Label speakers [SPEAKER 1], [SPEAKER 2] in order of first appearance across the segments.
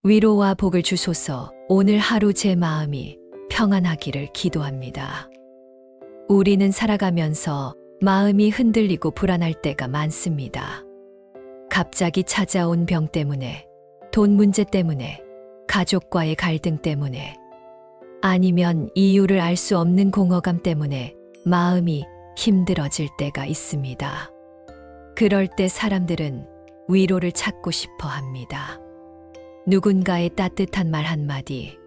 [SPEAKER 1] 위로와 복을 주소서. 오늘 하루 제 마음이 평안하기를 기도합니다. 우리는 살아가면서 마음이 흔들리고 불안할 때가 많습니다. 갑자기 찾아온 병 때문에, 돈 문제 때문에, 가족과의 갈등 때문에, 아니면 이유를 알 수 없는 공허감 때문에 마음이 힘들어질 때가 있습니다. 그럴 때 사람들은 위로를 찾고 싶어 합니다. 누군가의 따뜻한 말 한마디,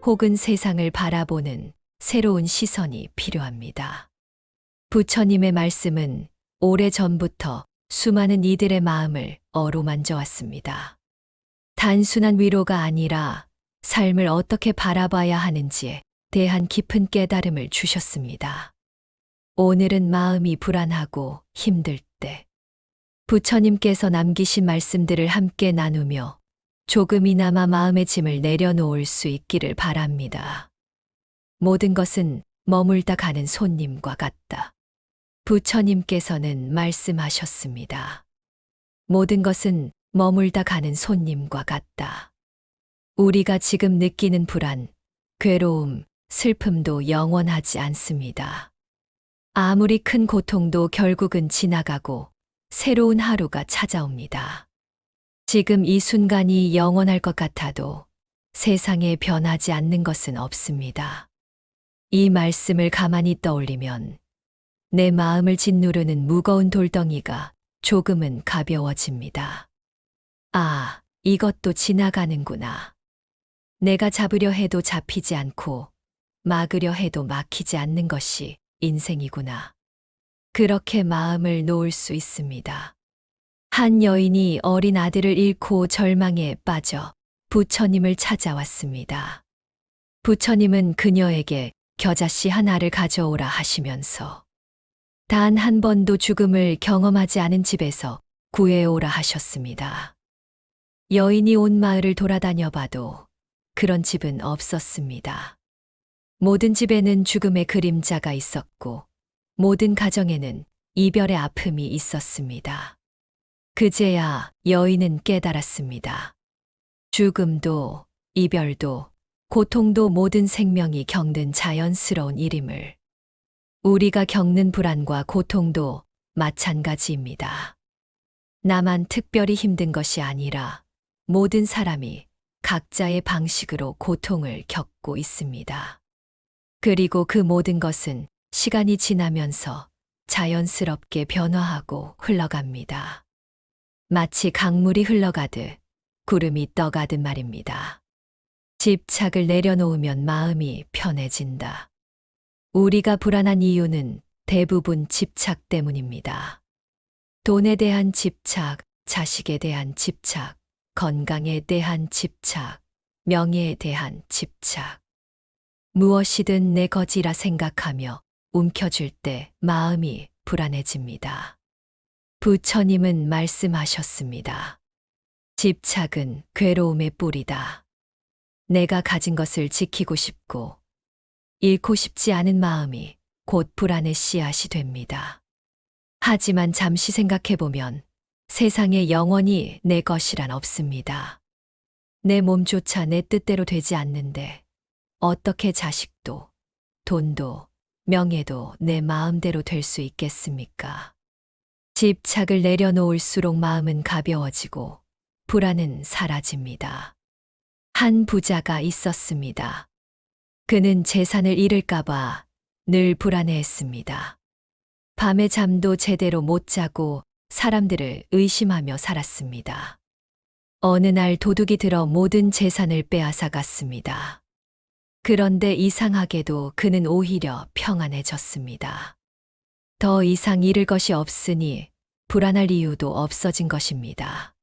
[SPEAKER 1] 혹은 세상을 바라보는 새로운 시선이 필요합니다. 부처님의 말씀은 오래전부터 수많은 이들의 마음을 어루만져 왔습니다. 단순한 위로가 아니라 삶을 어떻게 바라봐야 하는지에 대한 깊은 깨달음을 주셨습니다. 오늘은 마음이 불안하고 힘들 때 부처님께서 남기신 말씀들을 함께 나누며 조금이나마 마음의 짐을 내려놓을 수 있기를 바랍니다. 모든 것은 머물다 가는 손님과 같다. 부처님께서는 말씀하셨습니다. 모든 것은 머물다 가는 손님과 같다. 우리가 지금 느끼는 불안, 괴로움, 슬픔도 영원하지 않습니다. 아무리 큰 고통도 결국은 지나가고 새로운 하루가 찾아옵니다. 지금 이 순간이 영원할 것 같아도 세상에 변하지 않는 것은 없습니다. 이 말씀을 가만히 떠올리면 내 마음을 짓누르는 무거운 돌덩이가 조금은 가벼워집니다. 아, 이것도 지나가는구나. 내가 잡으려 해도 잡히지 않고 막으려 해도 막히지 않는 것이 인생이구나. 그렇게 마음을 놓을 수 있습니다. 한 여인이 어린 아들을 잃고 절망에 빠져 부처님을 찾아왔습니다. 부처님은 그녀에게 겨자씨 하나를 가져오라 하시면서 단 한 번도 죽음을 경험하지 않은 집에서 구해오라 하셨습니다. 여인이 온 마을을 돌아다녀 봐도 그런 집은 없었습니다. 모든 집에는 죽음의 그림자가 있었고 모든 가정에는 이별의 아픔이 있었습니다. 그제야 여인은 깨달았습니다. 죽음도, 이별도, 고통도 모든 생명이 겪는 자연스러운 일임을. 우리가 겪는 불안과 고통도 마찬가지입니다. 나만 특별히 힘든 것이 아니라 모든 사람이 각자의 방식으로 고통을 겪고 있습니다. 그리고 그 모든 것은 시간이 지나면서 자연스럽게 변화하고 흘러갑니다. 마치 강물이 흘러가듯 구름이 떠가듯 말입니다. 집착을 내려놓으면 마음이 편해진다. 우리가 불안한 이유는 대부분 집착 때문입니다. 돈에 대한 집착, 자식에 대한 집착, 건강에 대한 집착, 명예에 대한 집착. 무엇이든 내 것이라 생각하며 움켜쥘 때 마음이 불안해집니다. 부처님은 말씀하셨습니다. 집착은 괴로움의 뿌리다. 내가 가진 것을 지키고 싶고 잃고 싶지 않은 마음이 곧 불안의 씨앗이 됩니다. 하지만 잠시 생각해보면 세상에 영원히 내 것이란 없습니다. 내 몸조차 내 뜻대로 되지 않는데 어떻게 자식도, 돈도, 명예도 내 마음대로 될 수 있겠습니까? 집착을 내려놓을수록 마음은 가벼워지고 불안은 사라집니다. 한 부자가 있었습니다. 그는 재산을 잃을까봐 늘 불안해했습니다. 밤에 잠도 제대로 못 자고 사람들을 의심하며 살았습니다. 어느 날 도둑이 들어 모든 재산을 빼앗아 갔습니다. 그런데 이상하게도 그는 오히려 평안해졌습니다. 더 이상 잃을 것이 없으니 불안할 이유도 없어진 것입니다.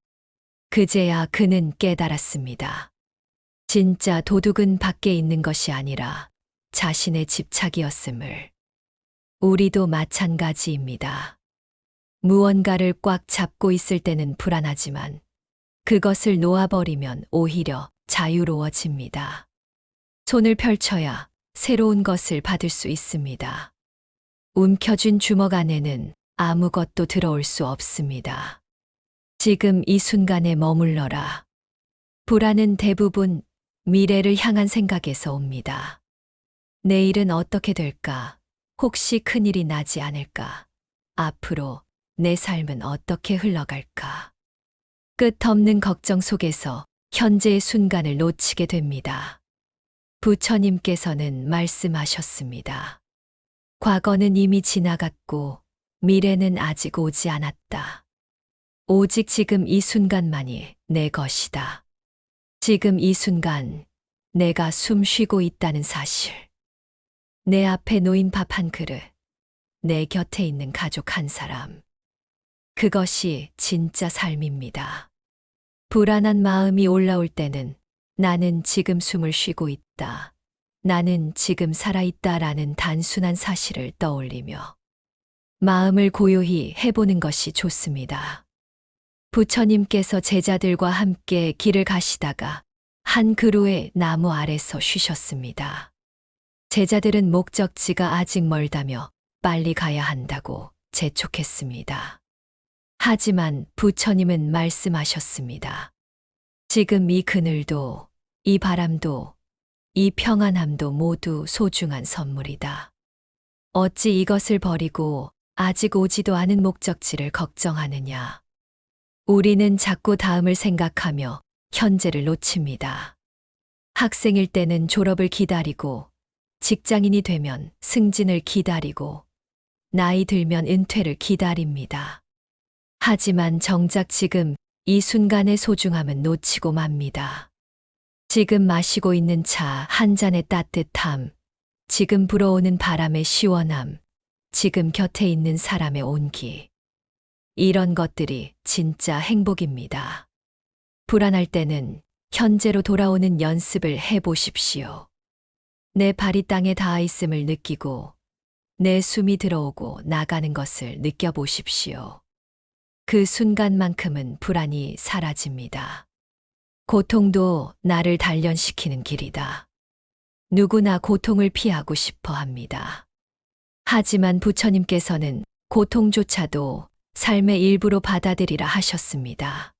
[SPEAKER 1] 그제야 그는 깨달았습니다. 진짜 도둑은 밖에 있는 것이 아니라 자신의 집착이었음을. 우리도 마찬가지입니다. 무언가를 꽉 잡고 있을 때는 불안하지만 그것을 놓아버리면 오히려 자유로워집니다. 손을 펼쳐야 새로운 것을 받을 수 있습니다. 움켜쥔 주먹 안에는 아무것도 들어올 수 없습니다. 지금 이 순간에 머물러라. 불안은 대부분 미래를 향한 생각에서 옵니다. 내일은 어떻게 될까? 혹시 큰일이 나지 않을까? 앞으로 내 삶은 어떻게 흘러갈까? 끝없는 걱정 속에서 현재의 순간을 놓치게 됩니다. 부처님께서는 말씀하셨습니다. 과거는 이미 지나갔고 미래는 아직 오지 않았다. 오직 지금 이 순간만이 내 것이다. 지금 이 순간 내가 숨 쉬고 있다는 사실. 내 앞에 놓인 밥 한 그릇, 내 곁에 있는 가족 한 사람. 그것이 진짜 삶입니다. 불안한 마음이 올라올 때는 나는 지금 숨을 쉬고 있다. 나는 지금 살아있다라는 단순한 사실을 떠올리며 마음을 고요히 해보는 것이 좋습니다. 부처님께서 제자들과 함께 길을 가시다가 한 그루의 나무 아래서 쉬셨습니다. 제자들은 목적지가 아직 멀다며 빨리 가야 한다고 재촉했습니다. 하지만 부처님은 말씀하셨습니다. 지금 이 그늘도, 이 바람도, 이 평안함도 모두 소중한 선물이다. 어찌 이것을 버리고 아직 오지도 않은 목적지를 걱정하느냐. 우리는 자꾸 다음을 생각하며 현재를 놓칩니다. 학생일 때는 졸업을 기다리고, 직장인이 되면 승진을 기다리고, 나이 들면 은퇴를 기다립니다. 하지만 정작 지금 이 순간의 소중함은 놓치고 맙니다. 지금 마시고 있는 차 한 잔의 따뜻함, 지금 불어오는 바람의 시원함, 지금 곁에 있는 사람의 온기. 이런 것들이 진짜 행복입니다. 불안할 때는 현재로 돌아오는 연습을 해보십시오. 내 발이 땅에 닿아 있음을 느끼고 내 숨이 들어오고 나가는 것을 느껴보십시오. 그 순간만큼은 불안이 사라집니다. 고통도 나를 단련시키는 길이다. 누구나 고통을 피하고 싶어 합니다. 하지만 부처님께서는 고통조차도 삶의 일부로 받아들이라 하셨습니다.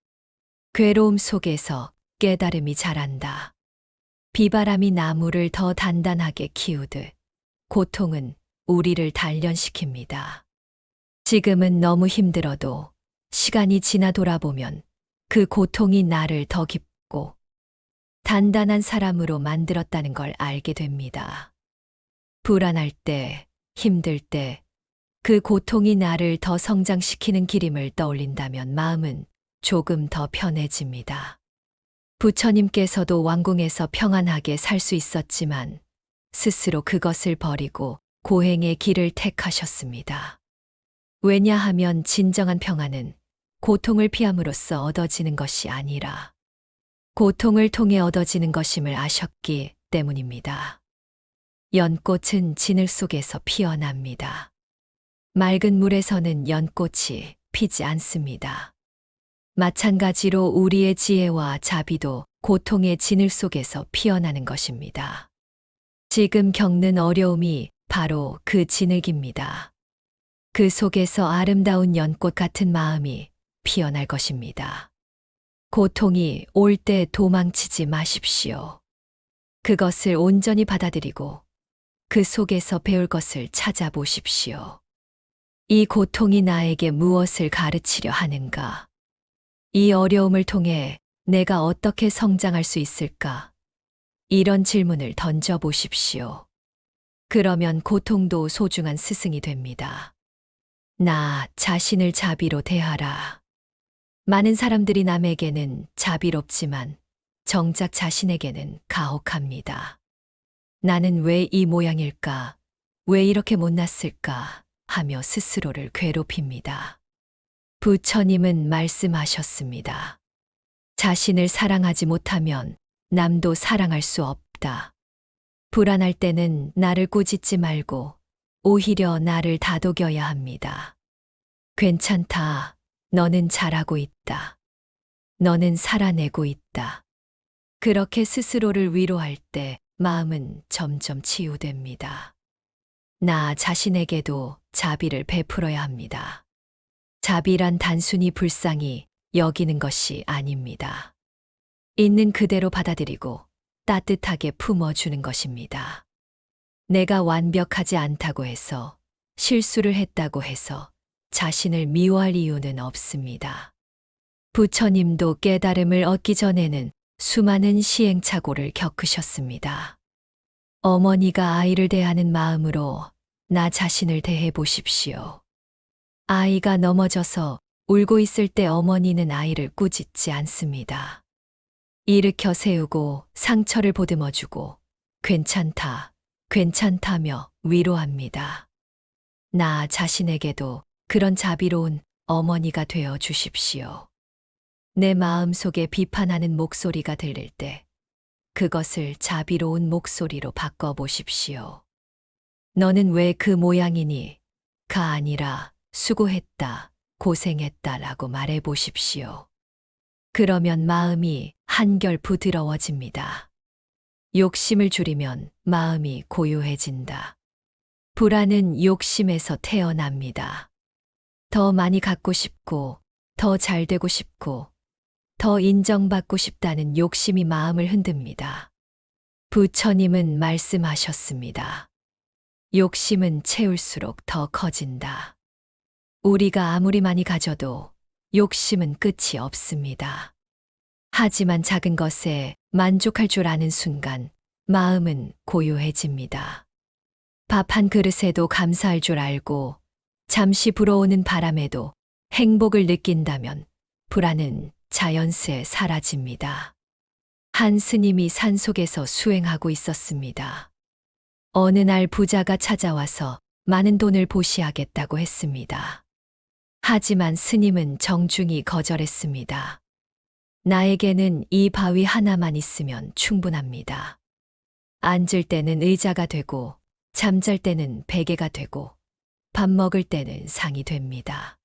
[SPEAKER 1] 괴로움 속에서 깨달음이 자란다. 비바람이 나무를 더 단단하게 키우듯 고통은 우리를 단련시킵니다. 지금은 너무 힘들어도 시간이 지나 돌아보면 그 고통이 나를 더 깊고 단단한 사람으로 만들었다는 걸 알게 됩니다. 불안할 때, 힘들 때, 그 고통이 나를 더 성장시키는 길임을 떠올린다면 마음은 조금 더 편해집니다. 부처님께서도 왕궁에서 평안하게 살 수 있었지만 스스로 그것을 버리고 고행의 길을 택하셨습니다. 왜냐하면 진정한 평안은 고통을 피함으로써 얻어지는 것이 아니라 고통을 통해 얻어지는 것임을 아셨기 때문입니다. 연꽃은 진흙 속에서 피어납니다. 맑은 물에서는 연꽃이 피지 않습니다. 마찬가지로 우리의 지혜와 자비도 고통의 진흙 속에서 피어나는 것입니다. 지금 겪는 어려움이 바로 그 진흙입니다. 그 속에서 아름다운 연꽃 같은 마음이 피어날 것입니다. 고통이 올 때 도망치지 마십시오. 그것을 온전히 받아들이고 그 속에서 배울 것을 찾아보십시오. 이 고통이 나에게 무엇을 가르치려 하는가? 이 어려움을 통해 내가 어떻게 성장할 수 있을까? 이런 질문을 던져보십시오. 그러면 고통도 소중한 스승이 됩니다. 나 자신을 자비로 대하라. 많은 사람들이 남에게는 자비롭지만 정작 자신에게는 가혹합니다. 나는 왜 이 모양일까? 왜 이렇게 못났을까? 하며 스스로를 괴롭힙니다. 부처님은 말씀하셨습니다. 자신을 사랑하지 못하면 남도 사랑할 수 없다. 불안할 때는 나를 꾸짖지 말고 오히려 나를 다독여야 합니다. 괜찮다. 너는 잘하고 있다. 너는 살아내고 있다. 그렇게 스스로를 위로할 때 마음은 점점 치유됩니다. 나 자신에게도 자비를 베풀어야 합니다. 자비란 단순히 불쌍히 여기는 것이 아닙니다. 있는 그대로 받아들이고 따뜻하게 품어주는 것입니다. 내가 완벽하지 않다고 해서, 실수를 했다고 해서 자신을 미워할 이유는 없습니다. 부처님도 깨달음을 얻기 전에는 수많은 시행착오를 겪으셨습니다. 어머니가 아이를 대하는 마음으로 나 자신을 대해 보십시오. 아이가 넘어져서 울고 있을 때 어머니는 아이를 꾸짖지 않습니다. 일으켜 세우고 상처를 보듬어주고 괜찮다, 괜찮다며 위로합니다. 나 자신에게도 그런 자비로운 어머니가 되어 주십시오. 내 마음속에 비판하는 목소리가 들릴 때 그것을 자비로운 목소리로 바꿔보십시오. 너는 왜 그 모양이니? 가 아니라 수고했다, 고생했다 라고 말해보십시오. 그러면 마음이 한결 부드러워집니다. 욕심을 줄이면 마음이 고요해진다. 불안은 욕심에서 태어납니다. 더 많이 갖고 싶고, 더 잘 되고 싶고, 더 인정받고 싶다는 욕심이 마음을 흔듭니다. 부처님은 말씀하셨습니다. 욕심은 채울수록 더 커진다. 우리가 아무리 많이 가져도 욕심은 끝이 없습니다. 하지만 작은 것에 만족할 줄 아는 순간 마음은 고요해집니다. 밥 한 그릇에도 감사할 줄 알고 잠시 불어오는 바람에도 행복을 느낀다면 불안은 자연스레 사라집니다. 한 스님이 산속에서 수행하고 있었습니다. 어느 날 부자가 찾아와서 많은 돈을 보시하겠다고 했습니다. 하지만 스님은 정중히 거절했습니다. 나에게는 이 바위 하나만 있으면 충분합니다. 앉을 때는 의자가 되고, 잠잘 때는 베개가 되고, 밥 먹을 때는 상이 됩니다.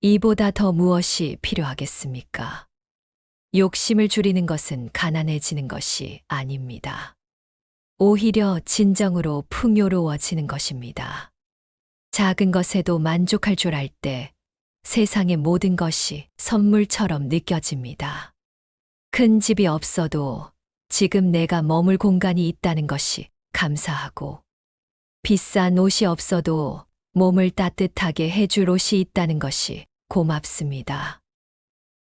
[SPEAKER 1] 이보다 더 무엇이 필요하겠습니까? 욕심을 줄이는 것은 가난해지는 것이 아닙니다. 오히려 진정으로 풍요로워지는 것입니다. 작은 것에도 만족할 줄 알 때 세상의 모든 것이 선물처럼 느껴집니다. 큰 집이 없어도 지금 내가 머물 공간이 있다는 것이 감사하고, 비싼 옷이 없어도 몸을 따뜻하게 해줄 옷이 있다는 것이 고맙습니다.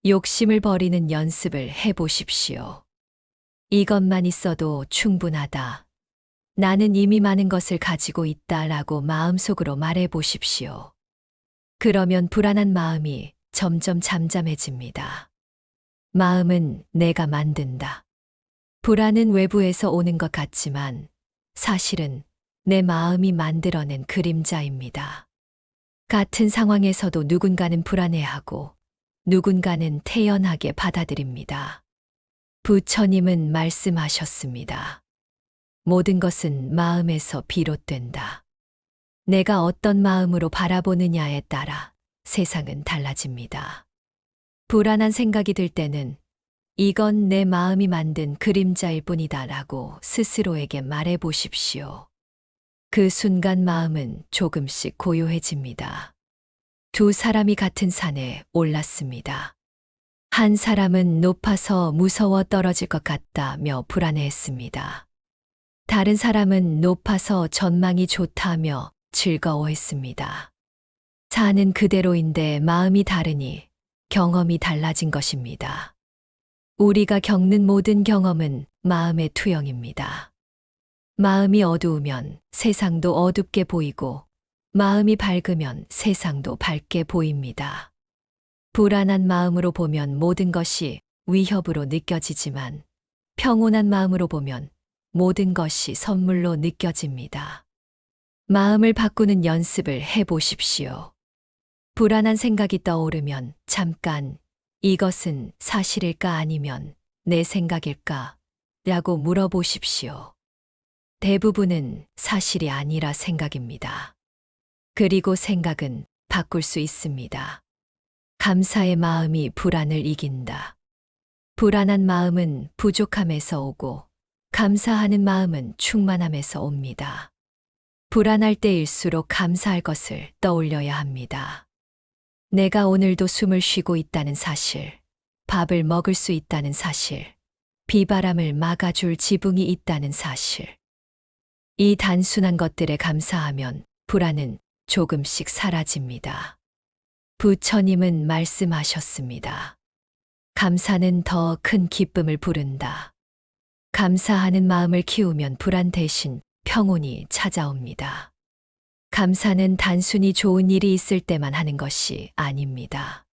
[SPEAKER 1] 욕심을 버리는 연습을 해보십시오. 이것만 있어도 충분하다. 나는 이미 많은 것을 가지고 있다라고 마음속으로 말해보십시오. 그러면 불안한 마음이 점점 잠잠해집니다. 마음은 내가 만든다. 불안은 외부에서 오는 것 같지만 사실은 내 마음이 만들어낸 그림자입니다. 같은 상황에서도 누군가는 불안해하고 누군가는 태연하게 받아들입니다. 부처님은 말씀하셨습니다. 모든 것은 마음에서 비롯된다. 내가 어떤 마음으로 바라보느냐에 따라 세상은 달라집니다. 불안한 생각이 들 때는 이건 내 마음이 만든 그림자일 뿐이다라고 스스로에게 말해 보십시오. 그 순간 마음은 조금씩 고요해집니다. 두 사람이 같은 산에 올랐습니다. 한 사람은 높아서 무서워 떨어질 것 같다며 불안해했습니다. 다른 사람은 높아서 전망이 좋다며 즐거워했습니다. 산은 그대로인데 마음이 다르니 경험이 달라진 것입니다. 우리가 겪는 모든 경험은 마음의 투영입니다. 마음이 어두우면 세상도 어둡게 보이고, 마음이 밝으면 세상도 밝게 보입니다. 불안한 마음으로 보면 모든 것이 위협으로 느껴지지만, 평온한 마음으로 보면 모든 것이 선물로 느껴집니다. 마음을 바꾸는 연습을 해보십시오. 불안한 생각이 떠오르면 잠깐 이것은 사실일까 아니면 내 생각일까? 라고 물어보십시오. 대부분은 사실이 아니라 생각입니다. 그리고 생각은 바꿀 수 있습니다. 감사의 마음이 불안을 이긴다. 불안한 마음은 부족함에서 오고, 감사하는 마음은 충만함에서 옵니다. 불안할 때일수록 감사할 것을 떠올려야 합니다. 내가 오늘도 숨을 쉬고 있다는 사실, 밥을 먹을 수 있다는 사실, 비바람을 막아줄 지붕이 있다는 사실. 이 단순한 것들에 감사하면 불안은 조금씩 사라집니다. 부처님은 말씀하셨습니다. 감사는 더 큰 기쁨을 부른다. 감사하는 마음을 키우면 불안 대신 평온이 찾아옵니다. 감사는 단순히 좋은 일이 있을 때만 하는 것이 아닙니다.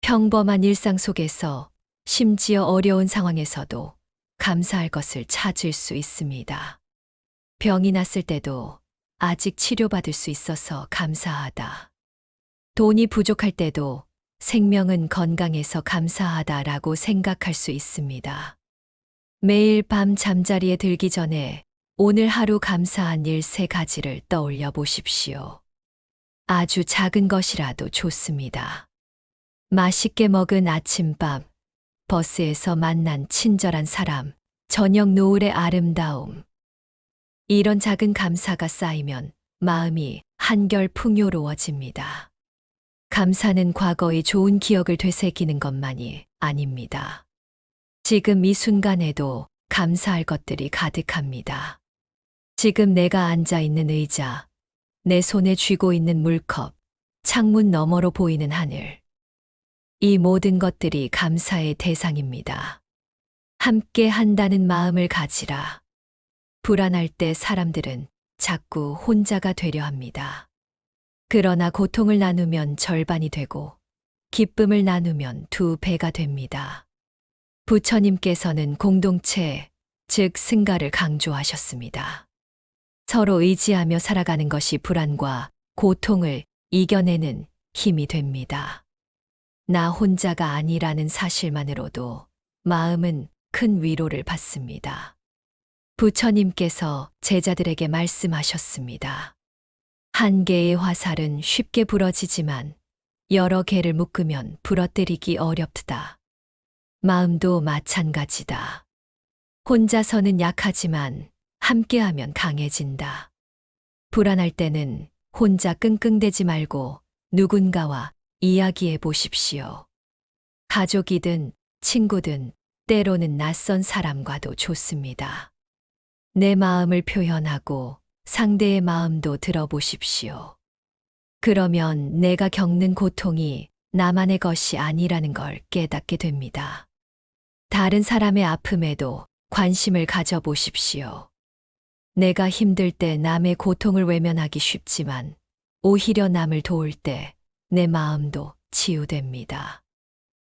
[SPEAKER 1] 평범한 일상 속에서 심지어 어려운 상황에서도 감사할 것을 찾을 수 있습니다. 병이 났을 때도 아직 치료받을 수 있어서 감사하다. 돈이 부족할 때도 생명은 건강해서 감사하다라고 생각할 수 있습니다. 매일 밤 잠자리에 들기 전에 오늘 하루 감사한 일 3가지를 떠올려 보십시오. 아주 작은 것이라도 좋습니다. 맛있게 먹은 아침밥, 버스에서 만난 친절한 사람, 저녁 노을의 아름다움. 이런 작은 감사가 쌓이면 마음이 한결 풍요로워집니다. 감사는 과거의 좋은 기억을 되새기는 것만이 아닙니다. 지금 이 순간에도 감사할 것들이 가득합니다. 지금 내가 앉아 있는 의자, 내 손에 쥐고 있는 물컵, 창문 너머로 보이는 하늘. 이 모든 것들이 감사의 대상입니다. 함께 한다는 마음을 가지라. 불안할 때 사람들은 자꾸 혼자가 되려 합니다. 그러나 고통을 나누면 절반이 되고 기쁨을 나누면 2배가 됩니다. 부처님께서는 공동체, 즉 승가를 강조하셨습니다. 서로 의지하며 살아가는 것이 불안과 고통을 이겨내는 힘이 됩니다. 나 혼자가 아니라는 사실만으로도 마음은 큰 위로를 받습니다. 부처님께서 제자들에게 말씀하셨습니다. 한 개의 화살은 쉽게 부러지지만 여러 개를 묶으면 부러뜨리기 어렵다. 마음도 마찬가지다. 혼자서는 약하지만 함께하면 강해진다. 불안할 때는 혼자 끙끙대지 말고 누군가와 이야기해 보십시오. 가족이든 친구든 때로는 낯선 사람과도 좋습니다. 내 마음을 표현하고 상대의 마음도 들어보십시오. 그러면 내가 겪는 고통이 나만의 것이 아니라는 걸 깨닫게 됩니다. 다른 사람의 아픔에도 관심을 가져보십시오. 내가 힘들 때 남의 고통을 외면하기 쉽지만 오히려 남을 도울 때 내 마음도 치유됩니다.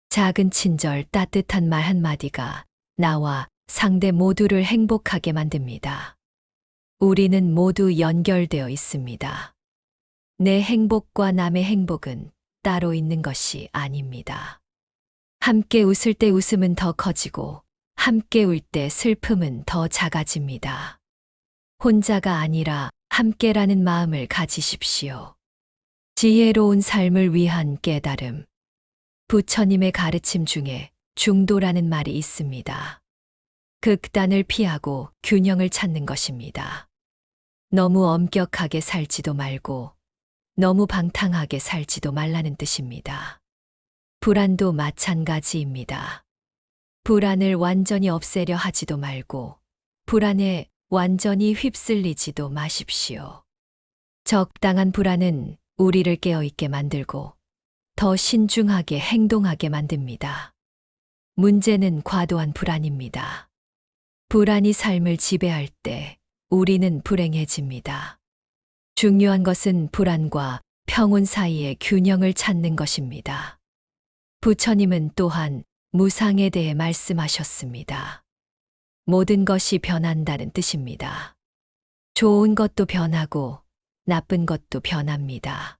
[SPEAKER 1] 작은 친절, 따뜻한 말 한마디가 나와 상대 모두를 행복하게 만듭니다. 우리는 모두 연결되어 있습니다. 내 행복과 남의 행복은 따로 있는 것이 아닙니다. 함께 웃을 때 웃음은 더 커지고 함께 울 때 슬픔은 더 작아집니다. 혼자가 아니라 함께라는 마음을 가지십시오. 지혜로운 삶을 위한 깨달음. 부처님의 가르침 중에 중도라는 말이 있습니다. 극단을 피하고 균형을 찾는 것입니다. 너무 엄격하게 살지도 말고 너무 방탕하게 살지도 말라는 뜻입니다. 불안도 마찬가지입니다. 불안을 완전히 없애려 하지도 말고 불안에 완전히 휩쓸리지도 마십시오. 적당한 불안은 우리를 깨어있게 만들고 더 신중하게 행동하게 만듭니다. 문제는 과도한 불안입니다. 불안이 삶을 지배할 때 우리는 불행해집니다. 중요한 것은 불안과 평온 사이의 균형을 찾는 것입니다. 부처님은 또한 무상에 대해 말씀하셨습니다. 모든 것이 변한다는 뜻입니다. 좋은 것도 변하고 나쁜 것도 변합니다.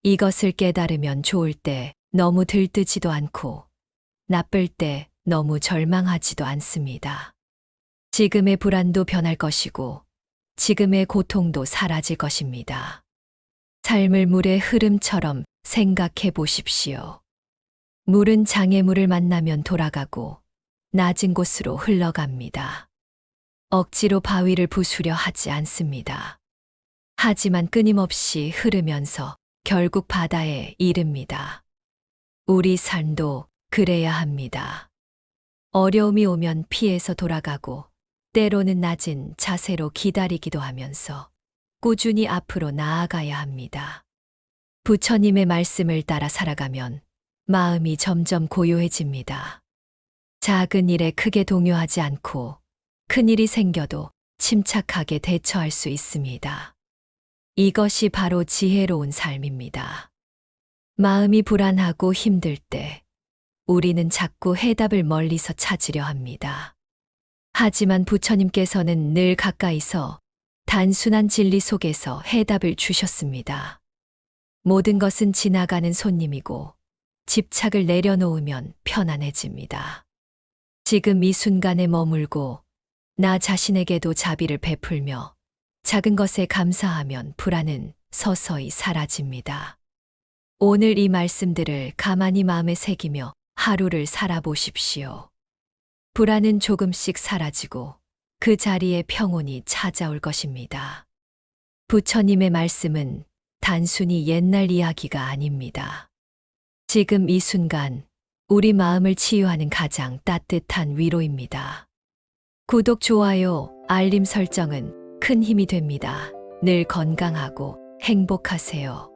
[SPEAKER 1] 이것을 깨달으면 좋을 때 너무 들뜨지도 않고 나쁠 때 너무 절망하지도 않습니다. 지금의 불안도 변할 것이고 지금의 고통도 사라질 것입니다. 삶을 물의 흐름처럼 생각해 보십시오. 물은 장애물을 만나면 돌아가고 낮은 곳으로 흘러갑니다. 억지로 바위를 부수려 하지 않습니다. 하지만 끊임없이 흐르면서 결국 바다에 이릅니다. 우리 삶도 그래야 합니다. 어려움이 오면 피해서 돌아가고 때로는 낮은 자세로 기다리기도 하면서 꾸준히 앞으로 나아가야 합니다. 부처님의 말씀을 따라 살아가면 마음이 점점 고요해집니다. 작은 일에 크게 동요하지 않고 큰 일이 생겨도 침착하게 대처할 수 있습니다. 이것이 바로 지혜로운 삶입니다. 마음이 불안하고 힘들 때 우리는 자꾸 해답을 멀리서 찾으려 합니다. 하지만 부처님께서는 늘 가까이서 단순한 진리 속에서 해답을 주셨습니다. 모든 것은 지나가는 손님이고 집착을 내려놓으면 편안해집니다. 지금 이 순간에 머물고 나 자신에게도 자비를 베풀며 작은 것에 감사하면 불안은 서서히 사라집니다. 오늘 이 말씀들을 가만히 마음에 새기며 하루를 살아보십시오. 불안은 조금씩 사라지고 그 자리에 평온이 찾아올 것입니다. 부처님의 말씀은 단순히 옛날 이야기가 아닙니다. 지금 이 순간 우리 마음을 치유하는 가장 따뜻한 위로입니다. 구독, 좋아요, 알림 설정은 큰 힘이 됩니다. 늘 건강하고 행복하세요.